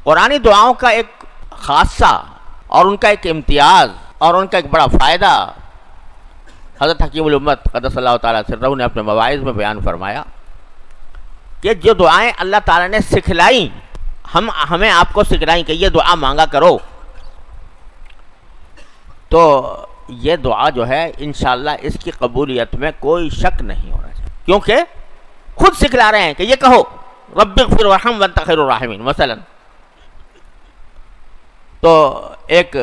قرآنی دعاؤں کا ایک خاصہ اور ان کا ایک امتیاز اور ان کا ایک بڑا فائدہ حضرت حکیم الامت قدس اللہ تعالیٰ سرہ نے اپنے مواعظ میں بیان فرمایا کہ جو دعائیں اللہ تعالیٰ نے سکھلائیں، ہمیں آپ کو سکھلائیں کہ یہ دعا مانگا کرو، تو یہ دعا جو ہے انشاءاللہ اس کی قبولیت میں کوئی شک نہیں ہونا چاہیے، کیونکہ خود سکھلا رہے ہیں کہ یہ کہو رب اغفر وارحم وانت خیر الراحمین مثلا۔ تو ایک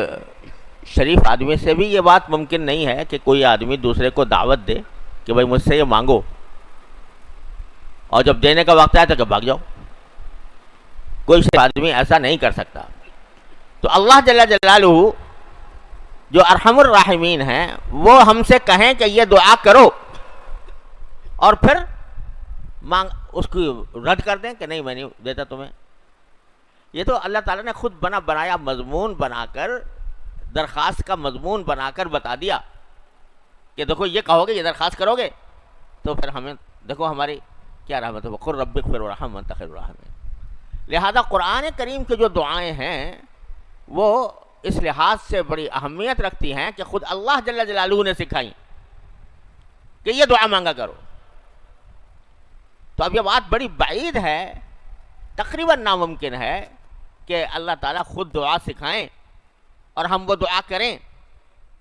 شریف آدمی سے بھی یہ بات ممکن نہیں ہے کہ کوئی آدمی دوسرے کو دعوت دے کہ بھائی مجھ سے یہ مانگو، اور جب دینے کا وقت آئے تو کہ بھاگ جاؤ۔ کوئی شریف آدمی ایسا نہیں کر سکتا۔ تو اللہ جل جلالہ جو ارحم الراحمین ہیں وہ ہم سے کہیں کہ یہ دعا کرو، اور پھر اس کو رد کر دیں کہ نہیں میں نہیں دیتا تمہیں۔ یہ تو اللہ تعالیٰ نے خود بنایا مضمون بنا کر، درخواست کا مضمون بنا کر بتا دیا کہ دیکھو یہ کہو گے، یہ درخواست کرو گے تو پھر ہمیں دیکھو ہماری کیا رحمت ہے، وقل رب اغفر وارحم وانت خیر الراحمین۔ لہذا قرآن کریم کی جو دعائیں ہیں وہ اس لحاظ سے بڑی اہمیت رکھتی ہیں کہ خود اللہ جل جلالہ نے سکھائیں کہ یہ دعا مانگا کرو۔ تو اب یہ بات بڑی بعید ہے، تقریباً ناممکن ہے کہ اللہ تعالیٰ خود دعا سکھائیں اور ہم وہ دعا کریں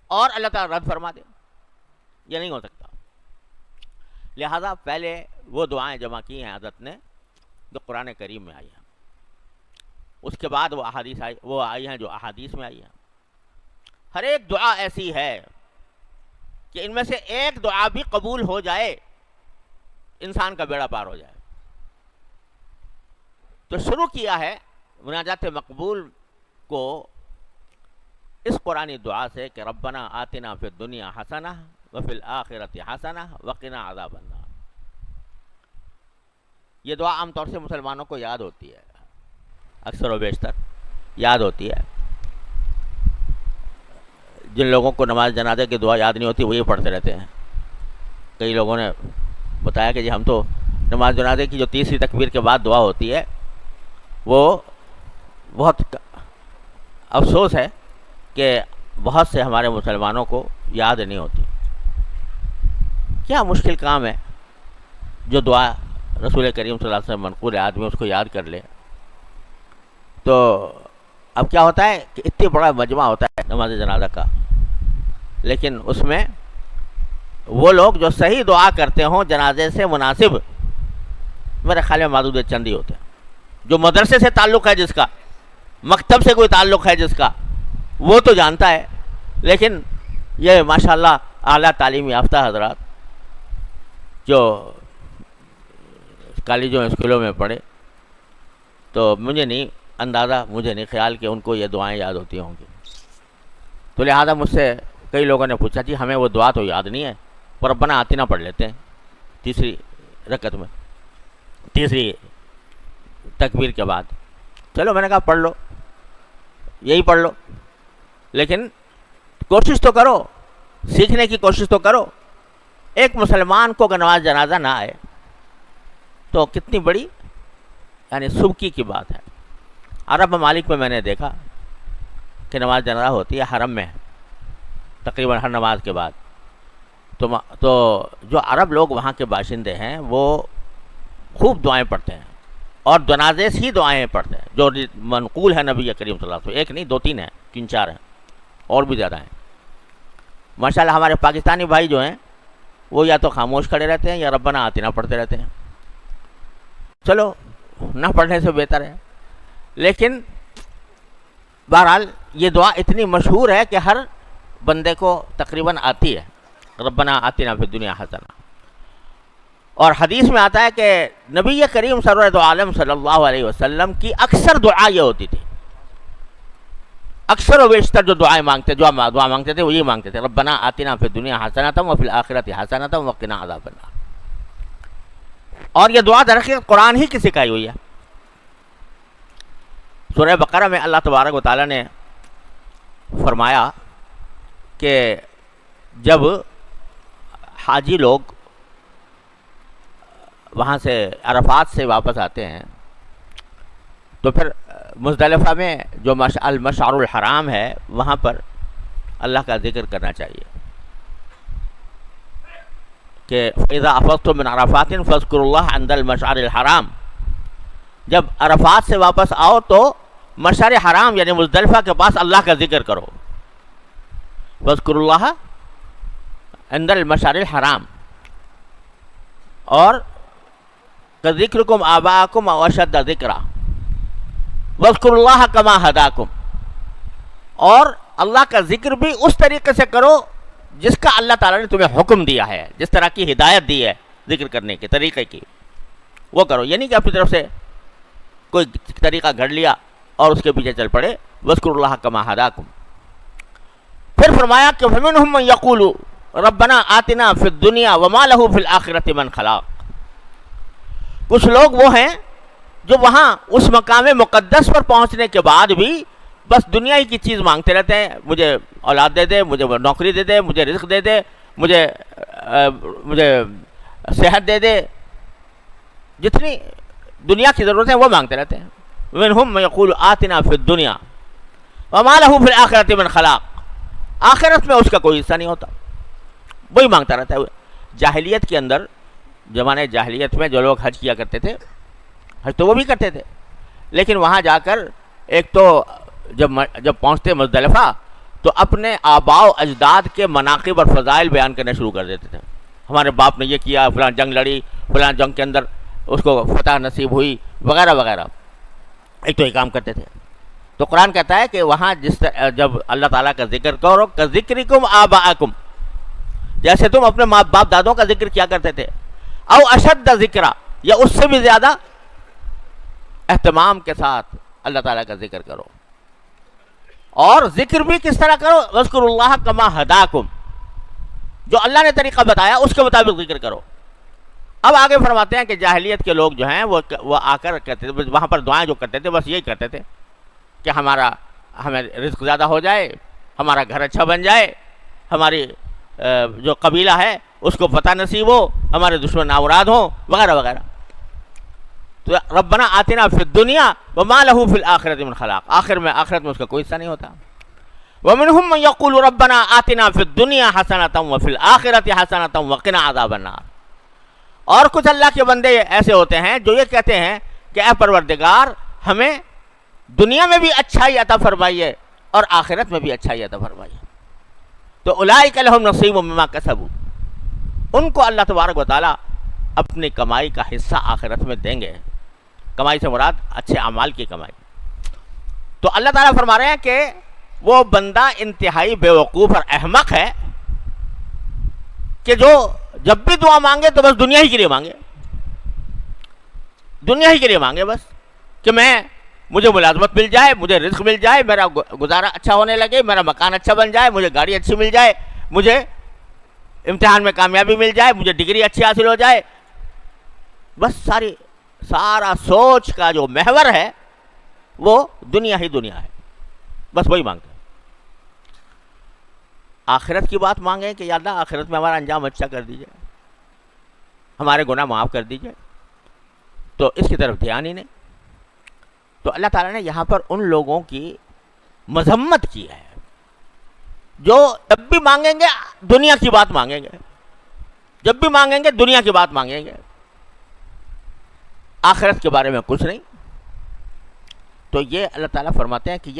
اور اللہ تعالیٰ رد فرما دیں، یہ نہیں ہو سکتا۔ لہذا پہلے وہ دعائیں جمع کی ہیں حضرت نے جو قرآن کریم میں آئی ہیں، اس کے بعد وہ آئی ہیں جو احادیث میں آئی ہیں۔ ہر ایک دعا ایسی ہے کہ ان میں سے ایک دعا بھی قبول ہو جائے انسان کا بیڑا پار ہو جائے۔ تو شروع کیا ہے مناجات مقبول کو اس قرآنی دعا سے کہ ربنا آتنا فی الدنیا حسنہ وفی الآخرۃ حسنہ وقنا عذاب النار۔ یہ دعا عام طور سے مسلمانوں کو یاد ہوتی ہے، اکثر و بیشتر یاد ہوتی ہے۔ جن لوگوں کو نماز جنازے کی دعا یاد نہیں ہوتی وہ یہ پڑھتے رہتے ہیں۔ کئی لوگوں نے بتایا کہ جی ہم تو نماز جنازے کی جو تیسری تکبیر کے بعد دعا ہوتی ہے وہ بہت افسوس ہے کہ بہت سے ہمارے مسلمانوں کو یاد نہیں ہوتی۔ کیا مشکل کام ہے جو دعا رسول کریم صلی اللہ علیہ وسلم منقول ہے، آدمی اس کو یاد کر لے۔ تو اب کیا ہوتا ہے کہ اتنی بڑا مجمع ہوتا ہے نماز جنازہ کا، لیکن اس میں وہ لوگ جو صحیح دعا کرتے ہوں جنازے سے مناسب، میرے خیال میں معدود چند ہی ہوتے ہیں۔ جو مدرسے سے تعلق ہے جس کا، مکتب سے کوئی تعلق ہے جس کا، وہ تو جانتا ہے، لیکن یہ ماشاءاللہ اعلیٰ تعلیم یافتہ حضرات جو کالجوں اسکولوں میں پڑھے، تو مجھے نہیں خیال کہ ان کو یہ دعائیں یاد ہوتی ہوں گی۔ تو لہذا مجھ سے کئی لوگوں نے پوچھا جی ہمیں وہ دعا تو یاد نہیں ہے، پر ربنا آتنا پڑھ لیتے ہیں تیسری رکعت میں، تیسری تکبیر کے بعد۔ چلو میں نے کہا پڑھ لو، یہی پڑھ لو، لیکن کوشش تو کرو، سیکھنے کی کوشش تو کرو۔ ایک مسلمان کو اگر نماز جنازہ نہ آئے تو کتنی بڑی یعنی سبکی کی بات ہے۔ عرب ممالک میں نے دیکھا کہ نماز جنازہ ہوتی ہے حرم میں تقریباً ہر نماز کے بعد، تو جو عرب لوگ وہاں کے باشندے ہیں وہ خوب دعائیں پڑھتے ہیں اور جنازے سے ہی دعائیں پڑھتے ہیں جو منقول ہے نبی کریم صلی اللہ علیہ وسلم۔ ایک نہیں، 2-3 ہیں، 3-4 ہیں، اور بھی زیادہ ہیں۔ ماشاءاللہ ہمارے پاکستانی بھائی جو ہیں وہ یا تو خاموش کھڑے رہتے ہیں یا ربنا آتنا پڑھتے رہتے ہیں۔ چلو نہ پڑھنے سے بہتر ہے، لیکن بہرحال یہ دعا اتنی مشہور ہے کہ ہر بندے کو تقریباً آتی ہے، ربنا آتنا فی الدنیا حسنہ۔ اور حدیث میں آتا ہے کہ نبی کریم سرورت عالم صلی اللہ علیہ وسلم کی اکثر دعا یہ ہوتی تھی، اکثر و بیشتر جو دعائیں مانگتے دعا مانگتے تھے وہ یہ مانگتے تھے ربنا آتنا فی الدنیا حسنۃ وفی الآخرۃ حسنۃ وقنا عذاب النار۔ اور یہ دعا درحقیقت قرآن ہی کی سکھائی ہوئی ہے۔ سورہ بقرہ میں اللہ تبارک و تعالیٰ نے فرمایا کہ جب حاجی لوگ وہاں سے عرفات سے واپس آتے ہیں تو پھر مزدلفہ میں جو المشعر الحرام ہے وہاں پر اللہ کا ذکر کرنا چاہیے کہ فَإِذَا أَفَضْتُم مِّنْ عَرَفَاتٍ فَاذْكُرُوا اللَّهَ عِندَ الْمَشْعَرِ الْحَرَامِ، جب عرفات سے واپس آؤ تو مشعر حرام یعنی مزدلفہ کے پاس اللہ کا ذکر کرو. فَاذْكُرُوا اللَّهَ عِندَ الْمَشْعَرِ الْحَرَامِ، اور كَذِكْرِكُمْ آبَاءَكُمْ أَوْ أَشَدَّ ذِكْرًا وَاذْكُرُوا اللَّهَ كَمَا هَدَاكُمْ، اور اللہ کا ذکر بھی اس طریقے سے کرو جس کا اللہ تعالیٰ نے تمہیں حکم دیا ہے، جس طرح کی ہدایت دی ہے ذکر کرنے کے طریقے کی وہ کرو. یعنی کہ اپنی طرف سے کوئی طریقہ گھڑ لیا اور اس کے پیچھے چل پڑے. وَاذْكُرُوا اللَّهَ كَمَا هَدَاكُمْ. پھر فرمایا کہ فَمِنْهُم مَّن يَقُولُ رَبَّنَا آتِنَا فِي الدُّنْيَا وَمَا لَهُ فِي الْآخِرَةِ مِنْ خَلَاقٍ. کچھ لوگ وہ ہیں جو وہاں اس مقام مقدس پر پہنچنے کے بعد بھی بس دنیا ہی کی چیز مانگتے رہتے ہیں. مجھے اولاد دے دے، مجھے نوکری دے دے، مجھے رزق دے دے، مجھے صحت دے دے، جتنی دنیا کی ضرورت ہے وہ مانگتے رہتے ہیں. منہم من یقول آتنا فی الدنیا وما لہ فی الآخرۃ من خلاق، آخرت میں اس کا کوئی حصہ نہیں ہوتا، وہی مانگتا رہتا ہے. جاہلیت کے اندر، زمانے جاہلیت میں جو لوگ حج کیا کرتے تھے، حج تو وہ بھی کرتے تھے، لیکن وہاں جا کر ایک تو جب پہنچتے مزدلفہ تو اپنے آباء و اجداد کے مناقب اور فضائل بیان کرنے شروع کر دیتے تھے. ہمارے باپ نے یہ کیا، فلاں جنگ لڑی، فلاں جنگ کے اندر اس کو فتح نصیب ہوئی، وغیرہ وغیرہ. ایک تو یہ کام کرتے تھے. تو قرآن کہتا ہے کہ وہاں جب اللہ تعالیٰ کا ذکر کرو کذکرکم آباءکم، جیسے تم اپنے ماں باپ دادوں کا ذکر کیا کرتے تھے، او اشد ذکرہ، یا اس سے بھی زیادہ اہتمام کے ساتھ اللہ تعالیٰ کا ذکر کرو. اور ذکر بھی کس طرح کرو، وَاذْكُرُوا اللَّهَ كَمَا هَدَاكُمْ، جو اللہ نے طریقہ بتایا اس کے مطابق ذکر کرو. اب آگے فرماتے ہیں کہ جاہلیت کے لوگ جو ہیں وہ آ کر کہتے تھے، وہاں پر دعائیں جو کرتے تھے بس یہی کرتے تھے کہ ہمیں رزق زیادہ ہو جائے، ہمارا گھر اچھا بن جائے، ہماری جو قبیلہ ہے اس کو فتح نصیب ہو، ہمارے دشمن نامراد ہوں، وغیرہ وغیرہ. تو ربنا آتنا فی الدنیا وما لہ فی الآخرۃ من خلاق، آخرت میں اس کا کوئی حصہ نہیں ہوتا. ومنہم من یقول ربنا آتنا فی الدنیا حسنۃ وفی الآخرۃ حسنۃ وقنا عذاب النار. اور کچھ اللہ کے بندے ایسے ہوتے ہیں جو یہ کہتے ہیں کہ اے پروردگار ہمیں دنیا میں بھی اچھائی عطا فرمائیے اور آخرت میں بھی اچھائی عطا فرمائیے. تو اولئک لہم نصیب مما کسبوا، ان کو اللہ تبارک و تعالیٰ اپنی کمائی کا حصہ آخرت میں دیں گے. کمائی سے مراد اچھے اعمال کی کمائی. تو اللہ تعالیٰ فرما رہے ہیں کہ وہ بندہ انتہائی بے وقوف اور احمق ہے کہ جو جب بھی دعا مانگے تو بس دنیا ہی کے لیے مانگے، دنیا ہی کے لیے مانگے، بس کہ مجھے ملازمت مل جائے، مجھے رزق مل جائے، میرا گزارا اچھا ہونے لگے، میرا مکان اچھا بن جائے، مجھے گاڑی اچھی مل جائے، مجھے امتحان میں کامیابی مل جائے، مجھے ڈگری اچھی حاصل ہو جائے. بس سارا سوچ کا جو محور ہے وہ دنیا ہی دنیا ہے، بس وہی مانگتے ہیں. آخرت کی بات مانگیں کہ یا اللہ آخرت میں ہمارا انجام اچھا کر دیجئے، ہمارے گناہ معاف کر دیجئے، تو اس کی طرف دھیان ہی نہیں. تو اللہ تعالیٰ نے یہاں پر ان لوگوں کی مذمت کی ہے جو جب بھی مانگیں گے دنیا کی بات مانگیں گے، جب بھی مانگیں گے دنیا کی بات مانگیں گے، آخرت کے بارے میں کچھ نہیں. تو یہ اللہ تعالیٰ فرماتے ہیں کہ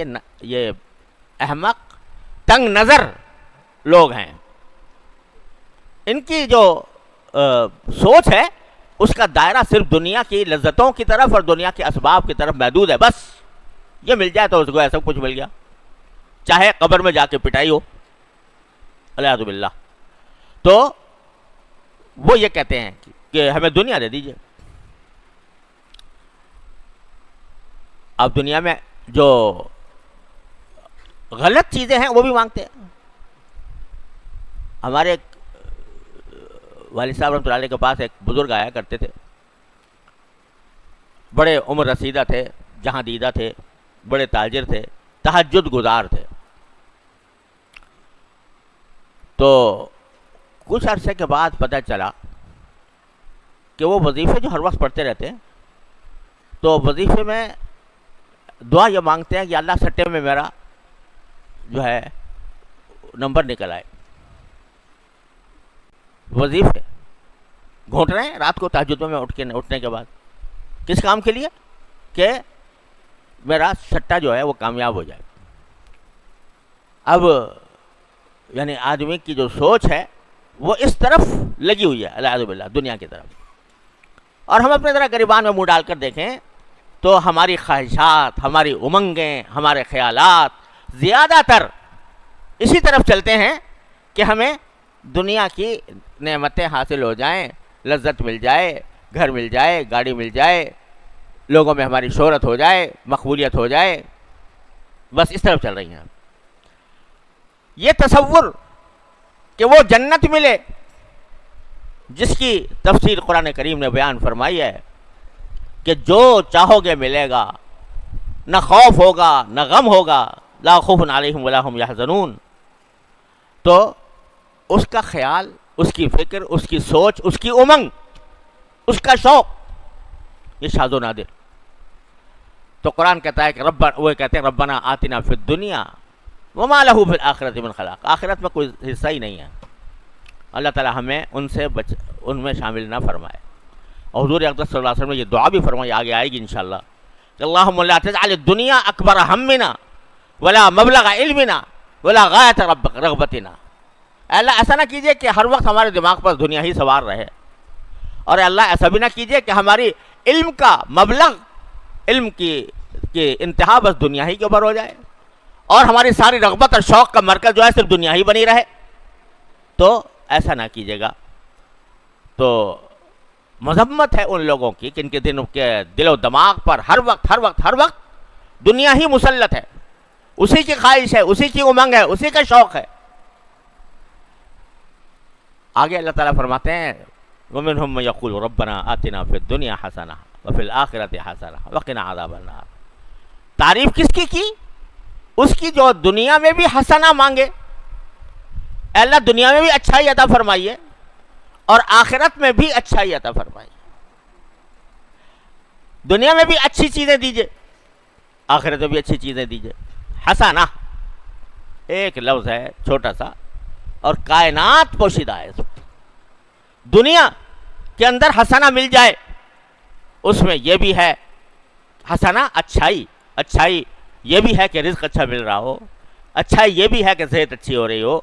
یہ احمق تنگ نظر لوگ ہیں. ان کی جو سوچ ہے اس کا دائرہ صرف دنیا کی لذتوں کی طرف اور دنیا کے اسباب کی طرف محدود ہے. بس یہ مل جائے تو اس کو ایسا کچھ مل گیا، چاہے قبر میں جا کے پٹائی ہو، الیاذ باللہ. تو وہ یہ کہتے ہیں کہ ہمیں دنیا دے دیجئے. اب دنیا میں جو غلط چیزیں ہیں وہ بھی مانگتے ہیں. ہمارے والد صاحب رحمۃ اللہ علیہ کے پاس ایک بزرگ آیا کرتے تھے، بڑے عمر رسیدہ تھے، جہاں دیدہ تھے، بڑے تاجر تھے، تہجد گزار تھے. تو کچھ عرصے کے بعد پتہ چلا کہ وہ وظیفے جو ہر وقت پڑھتے رہتے ہیں، تو وظیفے میں دعا یہ مانگتے ہیں کہ اللہ سٹے میں میرا جو ہے نمبر نکل آئے. وظیفے گھونٹ رہے ہیں رات کو تہجد میں اٹھنے کے بعد. کس کام کے لیے؟ کہ میرا سٹا جو ہے وہ کامیاب ہو جائے. اب یعنی آدمی کی جو سوچ ہے وہ اس طرف لگی ہوئی ہے العیاذ باللہ، دنیا کی طرف. اور ہم اپنے ذرا گریبان میں منہ ڈال کر دیکھیں تو ہماری خواہشات، ہماری امنگیں، ہمارے خیالات زیادہ تر اسی طرف چلتے ہیں کہ ہمیں دنیا کی نعمتیں حاصل ہو جائیں، لذت مل جائے، گھر مل جائے، گاڑی مل جائے، لوگوں میں ہماری شہرت ہو جائے، مقبولیت ہو جائے. بس اس طرف چل رہی ہیں. یہ تصور کہ وہ جنت ملے جس کی تفسیر قرآن کریم نے بیان فرمائی ہے کہ جو چاہو گے ملے گا، نہ خوف ہوگا نہ غم ہوگا، لا خوف علیہم ولا هم یحزنون. تو اس کا خیال، اس کی فکر، اس کی سوچ، اس کی امنگ، اس کا شوق یہ شاذ و نادر. تو قرآن کہتا ہے کہ وہ کہتے ہیں ربنا آتنا فی الدنیا وما لہ فی الآخرۃ من خلاق. آخرت میں کوئی حصہ ہی نہیں ہے. اللہ تعالی ہمیں ان میں شامل نہ فرمائے. اور حضور اقدس صلی اللہ علیہ وسلم نے یہ دعا بھی فرمائی، آگے آئے گی انشاءاللہ، کہ اللہم لا تجعل الدنیا اکبر ہمنا ولا مبلغ علمنا ولا غایۃ رغبتنا. اللہ ایسا نہ کیجئے کہ ہر وقت ہمارے دماغ پر دنیا ہی سوار رہے، اور اللہ ایسا بھی نہ کیجئے کہ ہماری علم کا مبلغ، علم کی انتہا بس دنیا ہی کے اوپر ہو جائے، اور ہماری ساری رغبت اور شوق کا مرکز جو ہے صرف دنیا ہی بنی رہے. تو ایسا نہ کیجیے گا. تو مذمت ہے ان لوگوں کی کہ ان کے دل و دماغ پر ہر وقت دنیا ہی مسلط ہے، اسی کی خواہش ہے، اسی کی امنگ ہے، اسی کا شوق ہے. آگے اللہ تعالیٰ فرماتے ہیں وَمِنْهُمْ مَن يَقُولُ رَبَّنَا آتِنَا فِي الدُّنْيَا حَسَنَةً وَفِي الْآخِرَةِ حَسَنَةً وَقِنَا عَذَابَ النَّارِ. تعریف کس کی؟ اس کی جو دنیا میں بھی حسنہ مانگے، اے اللہ دنیا میں بھی اچھائی عطا فرمائیے اور آخرت میں بھی اچھائی عطا فرمائیے. دنیا میں بھی اچھی چیزیں دیجئے، آخرت میں بھی اچھی چیزیں دیجئے. حسنہ ایک لفظ ہے چھوٹا سا، اور کائنات پوشیدہ ہے. دنیا کے اندر حسنہ مل جائے، اس میں یہ بھی ہے حسنہ اچھائی یہ بھی ہے کہ رزق اچھا مل رہا ہو، اچھائی یہ بھی ہے کہ صحت اچھی ہو رہی ہو،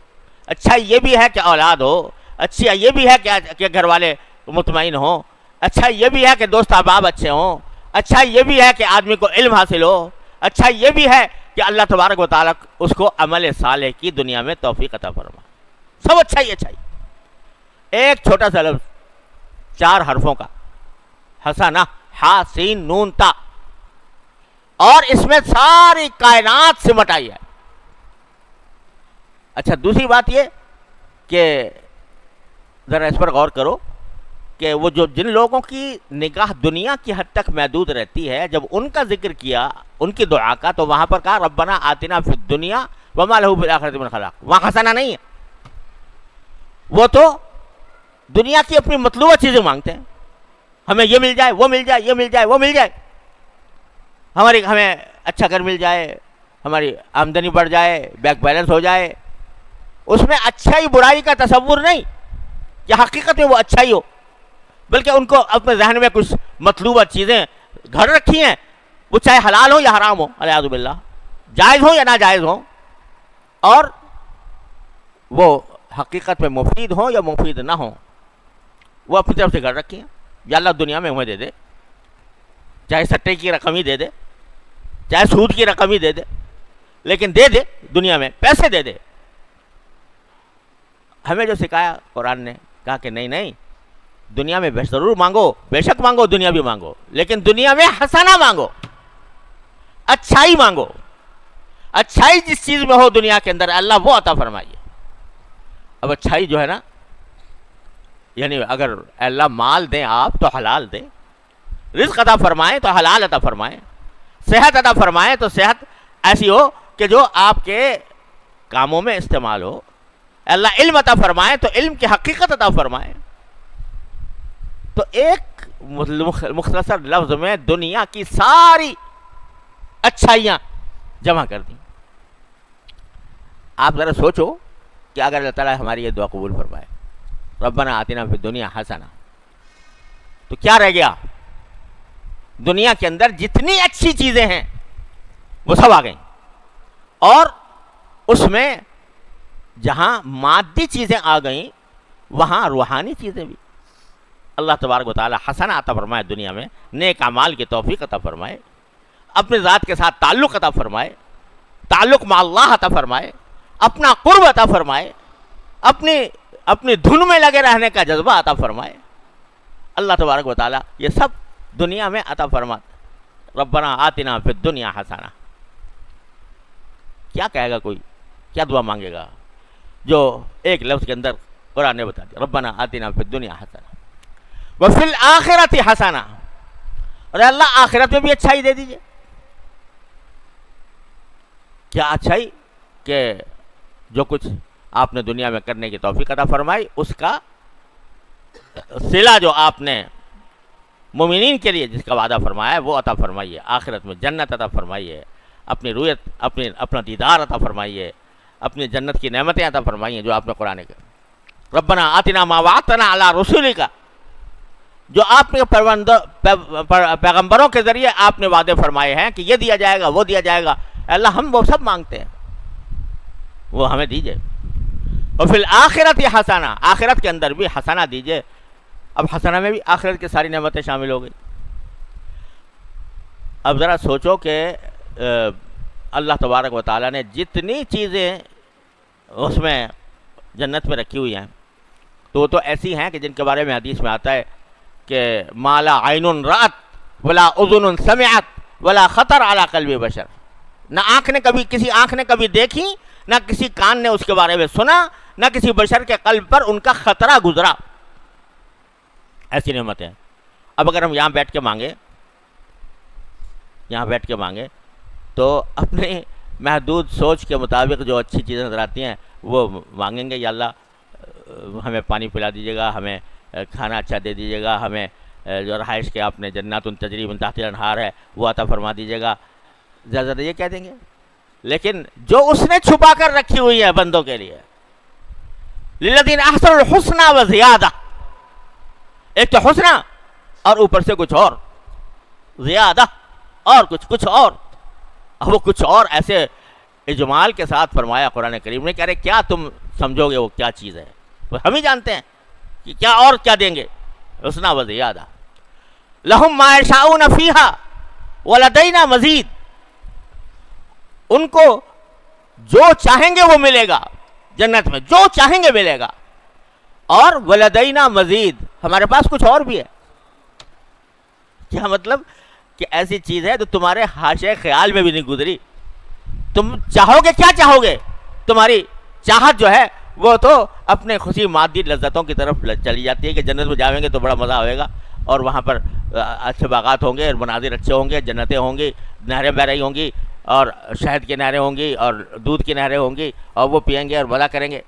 اچھائی یہ بھی ہے کہ اولاد ہو، اچھی یہ بھی ہے کہ گھر والے مطمئن ہوں، اچھا یہ بھی ہے کہ دوست احباب اچھے ہوں، اچھا یہ بھی ہے کہ آدمی کو علم حاصل ہو، اچھا یہ بھی ہے کہ اللہ تبارک و تعالیٰ اس کو عمل صالح کی دنیا میں توفیق عطا فرما. سب اچھائی. ایک چھوٹا سا لفظ 4 حرفوں کا حسنہ، ہا سین نون تا، اور اس میں ساری کائنات سمٹ آئی ہے. اچھا دوسری بات یہ کہ ذرا اس پر غور کرو کہ وہ جن لوگوں کی نگاہ دنیا کی حد تک محدود رہتی ہے، جب ان کا ذکر کیا ان کی دعا کا، تو وہاں پر کہا ربنا آتنا فی الدنیا وما لہ فی الآخرۃ من خلاق. وہاں حسنہ نہیں ہے. وہ تو دنیا کی اپنی مطلوبہ چیزیں مانگتے ہیں، ہمیں یہ مل جائے، وہ مل جائے، یہ مل جائے، وہ مل جائے، ہمیں اچھا گھر مل جائے، ہماری آمدنی بڑھ جائے، بینک بیلنس ہو جائے. اس میں اچھائی برائی کا تصور نہیں کہ حقیقت میں وہ اچھائی ہو، بلکہ ان کو اپنے ذہن میں کچھ مطلوبہ چیزیں گھر رکھی ہیں، وہ چاہے حلال ہو یا حرام ہو، والعیاذ باللہ، جائز ہو یا ناجائز ہو، اور وہ حقیقت میں مفید ہوں یا مفید نہ ہوں، وہ اپنی طرف سے گھر رکھی ہیں. یا اللہ دنیا میں ہمیں دے دے، چاہے سٹے کی رقم ہی دے دے، چاہے سود کی رقم ہی دے دے، لیکن دے دے، دنیا میں پیسے دے دے. ہمیں جو سکھایا قرآن نے، کہا کہ نہیں، دنیا میں ضرور مانگو، بے شک مانگو، دنیا بھی مانگو، لیکن دنیا میں حسنہ مانگو، اچھائی مانگو. اچھائی جس چیز میں ہو دنیا کے اندر اللہ وہ عطا فرمائیے. اب اچھائی جو ہے نا، یعنی اگر اللہ مال دیں آپ تو حلال دیں، رزق عطا فرمائیں تو حلال عطا فرمائیں، صحت عطا فرمائیں تو صحت ایسی ہو کہ جو آپ کے کاموں میں استعمال ہو. اللہ علم عطا فرمائے تو علم کی حقیقت عطا فرمائے. تو ایک مختصر لفظ میں دنیا کی ساری اچھائیاں جمع کر دیں. آپ ذرا سوچو کہ اگر اللہ تعالیٰ ہماری یہ دعا قبول فرمائے ربنا آتنا فی الدنیا حسنہ، تو کیا رہ گیا؟ دنیا کے اندر جتنی اچھی چیزیں ہیں وہ سب آ گئیں، اور اس میں جہاں مادی چیزیں آ گئیں وہاں روحانی چیزیں بھی. اللہ تبارک و تعالی حسنہ عطا فرمائے دنیا میں، نیک اعمال کی توفیق عطا فرمائے، اپنے ذات کے ساتھ تعلق عطا فرمائے، تعلق مع اللہ عطا فرمائے، اپنا قرب عطا فرمائے، اپنی دھن میں لگے رہنے کا جذبہ عطا فرمائے. اللہ تبارک و تعالی یہ سب دنیا میں عطا فرماتا. ربنا آتنا فی الدنیا حسنہ. کیا کہے گا کوئی؟ کیا دعا مانگے گا جو ایک لفظ کے اندر قرآن نے بتا دیا ربنا آتنا فی الدنیا حسنہ وفی الآخرۃ حسنہ. اور اللہ آخرت میں بھی اچھائی دے دیجئے. کیا اچھائی؟ کہ جو کچھ آپ نے دنیا میں کرنے کی توفیق عطا فرمائی اس کا صلہ جو آپ نے مومنین کے لیے جس کا وعدہ فرمایا ہے وہ عطا فرمائیے. آخرت میں جنت عطا فرمائیے، اپنی رویت اپنا دیدار عطا فرمائیے، اپنی جنت کی نعمتیں عطا فرمائیے جو آپ نے قرآن کے ربنا آتنا ما وعدتنا علی رسولک، جو آپ نے پیغمبروں کے ذریعے آپ نے وعدے فرمائے ہیں کہ یہ دیا جائے گا وہ دیا جائے گا. اللہ ہم وہ سب مانگتے ہیں، وہ ہمیں دیجئے. اور فی الآخرۃ حسنہ، آخرت کے اندر بھی حسنہ دیجئے. اب حسنہ میں بھی آخرت کی ساری نعمتیں شامل ہو گئی. اب ذرا سوچو کہ اللہ تبارک و تعالیٰ نے جتنی چیزیں اس میں جنت میں رکھی ہوئی ہیں تو وہ تو ایسی ہیں کہ جن کے بارے میں حدیث میں آتا ہے کہ ما لا عین رأت ولا اذن سمعت ولا خطر علی قلب بشر. نہ کسی آنکھ نے کبھی دیکھی، نہ کسی کان نے اس کے بارے میں سنا، نہ کسی بشر کے قلب پر ان کا خطرہ گزرا. ایسی نعمتیں ہیں. اب اگر ہم یہاں بیٹھ کے مانگیں تو اپنے محدود سوچ کے مطابق جو اچھی چیزیں نظر آتی ہیں وہ مانگیں گے. یا اللہ ہمیں پانی پلا دیجیے گا، ہمیں کھانا اچھا دے دیجیے گا، ہمیں جو رہائش کے آپ نے جنات تجری من تحتہا الانہار ہے وہ عطا فرما دیجیے گا. زیادہ یہ کہہ دیں گے. لیکن جو اس نے چھپا کر رکھی ہوئی ہے بندوں کے لیے، للذین احسنوا الحسنى وزیادہ، ایک تو حسنہ اور اوپر سے کچھ اور زیادہ اور کچھ اور. وہ کچھ اور ایسے اجمال کے ساتھ فرمایا قرآن کریم نے. کہہ رہے کیا تم سمجھو گے وہ کیا چیز ہے؟ ہم ہی جانتے ہیں کہ کیا اور کیا دیں گے. حسنہ وزیادہ. لہم ما یشاؤون فیہا ولدینا مزید. ان کو جو چاہیں گے وہ ملے گا جنت میں، جو چاہیں گے ملے گا. اور ولدینا مزید، ہمارے پاس کچھ اور بھی ہے. کیا مطلب؟ کہ ایسی چیز ہے تو تمہارے حاشے خیال میں بھی نہیں گزری. تم چاہو گے، کیا چاہو گے؟ تمہاری چاہت جو ہے وہ تو اپنے خوشی مادی لذتوں کی طرف چلی جاتی ہے کہ جنت میں جاویں گے تو بڑا مزہ ہوئے گا، اور وہاں پر اچھے باغات ہوں گے، مناظر اچھے ہوں گے، جنتیں ہوں گی، نہریں بہ رہی ہوں گی، اور شہد کی نہریں ہوں گی اور دودھ کی نہریں ہوں گی، اور وہ پئیں گے اور مزہ کریں گے.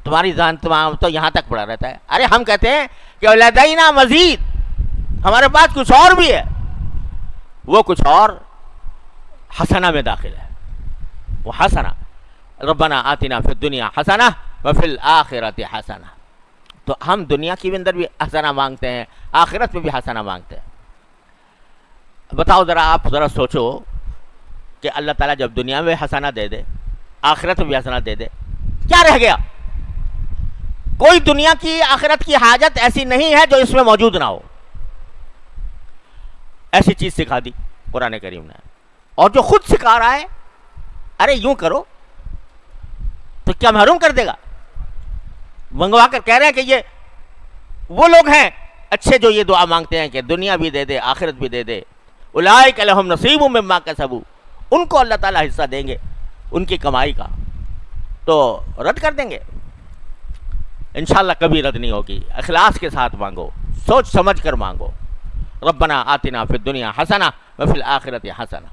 تمہاری ذہن تمام تو یہاں تک پڑا رہتا ہے. ارے ہم کہتے ہیں کہ لدینا مزید، ہمارے پاس کچھ اور بھی ہے. وہ کچھ اور حسنہ میں داخل ہے. وہ حسنہ ربنا آتنا فی الدنیا حسنہ وفی الآخرۃ حسنہ. تو ہم دنیا کی اندر بھی حسنہ مانگتے ہیں، آخرت میں بھی حسنہ مانگتے ہیں. بتاؤ ذرا، آپ ذرا سوچو کہ اللہ تعالیٰ جب دنیا میں حسنہ دے دے، آخرت میں بھی حسنہ دے دے، کیا رہ گیا؟ کوئی دنیا کی آخرت کی حاجت ایسی نہیں ہے جو اس میں موجود نہ ہو. ایسی چیز سکھا دی قرآن کریم نے. اور جو خود سکھا رہا ہے ارے یوں کرو تو کیا محروم کر دے گا؟ منگوا کر کہہ رہے ہیں کہ یہ وہ لوگ ہیں اچھے جو یہ دعا مانگتے ہیں کہ دنیا بھی دے دے، آخرت بھی دے دے. اولئک لہم نصیب مما کسبوا، ان کو اللہ تعالیٰ حصہ دیں گے ان کی کمائی کا. تو رد کر دیں گے؟ انشاءاللہ کبھی رد نہیں ہوگی. اخلاص کے ساتھ مانگو، سوچ سمجھ کر مانگو. ربنا آتنا فی الدنیا حسنہ وفی الآخرۃ حسنہ.